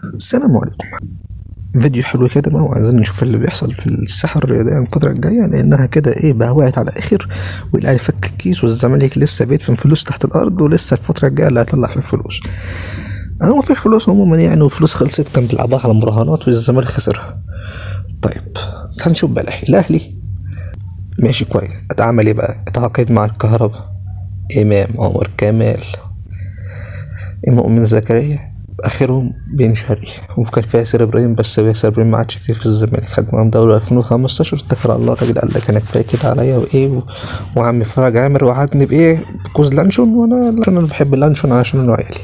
السلام عليكم. فيديو حلو كده بقى، وعايزين نشوف اللي بيحصل في الساحة الرياضية الفترة الجاية، لأنها كده بقى وقعت على الآخر. والأهلي فك الكيس، والزمالك لسه بيدفن فلوس تحت الأرض، ولسه الفترة الجاية اللي هيطلع فيها فلوس. أنا ما فيش فلوس عموما يعني، وفلوس خلصت كان بيلعبها على مراهنات والزمالك خسرها. طيب، هنشوف بقى الأهلي ماشي كويس. اتعمل ايه بقى؟ اتعاقد مع الكهرباء، إمام عمر كمال، مؤمن زكريا، اخرهم بن شرقي. وكان فيها ياسر ابراهيم، بس ياسر ابراهيم ما عادش كتير في الزمالك، خد معاهم دوري 2015. اتكل على الله، الراجل قال لك انا كفايه كده عليا وعمي فرج عامر وعدني بكوز لانشون، وانا بحب اللانشون عشان انا وعيالي.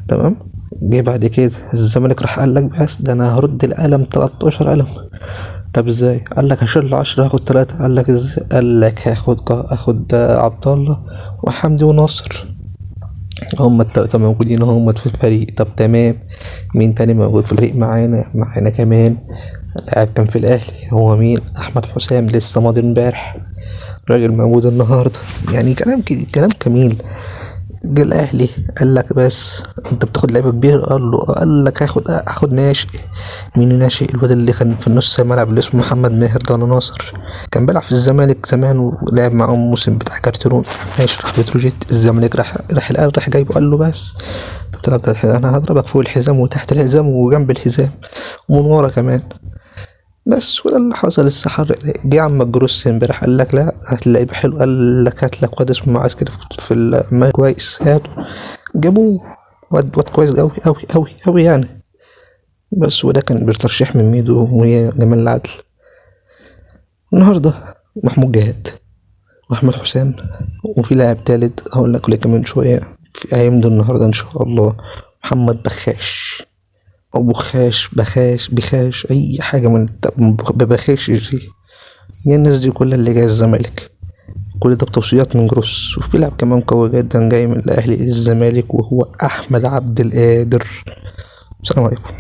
تمام. جه بعد كده الزمالك راح قال لك بس ده انا هرد القلم 13 قلم. طب ازاي؟ قال لك هشيل 10 هاخد 3. قال لك ازاي؟ قال لك هاخد عبد الله وحمدي وناصر، هما التلاتة موجودين هما في الفريق. طب تمام، مين تاني موجود في الفريق معانا كمان؟ لاعب كان في الاهلي، هو مين؟ احمد حسام، لسه ماضي امبارح، راجل موجود النهارده. يعني كلام جميل. جه الاهلي قال لك بس انت بتاخد لعيبه كبير، قال لك هاخد ناشئ. مين الناشئ؟ الواد اللي كان في النص الملعب اللي اسمه محمد ماهر ده، ناصر، كان بيلعب في الزمالك زمان ولعب معاهم موسم بتاع كارتيرون. ماشي، راح بتروجيت. الزمالك راح الاهلي، راح جايبه، قال له بس انت بتلعب تحت الحزام، انا هضربك فوق الحزام وتحت الحزام وجنب الحزام ومن ورا كمان. بس وده اللي حصل. السحر جه عم الجروس امبارح قال لك لا هات لعيب حلو، قال لك هات لك واد اسمه معاذ كده في كويس، هاته. جابوه، واد كويس أوي يعني. بس وده كان بترشيح من ميدو وهي جمال العدل. النهارده محمود جهاد واحمد حسام، وفي لاعب تالت هقول لك ليه كمان شويه، هيمضي النهارده ان شاء الله، محمد بخاش او بخاش اي حاجه من ببخاش دي. يعني الناس دي كلها اللي جايه الزمالك، كل ده بتوصيات من جروس. وفي لاعب كمان قوي جدا جاي من الاهلي للزمالك، وهو احمد عبد القادر. السلام عليكم.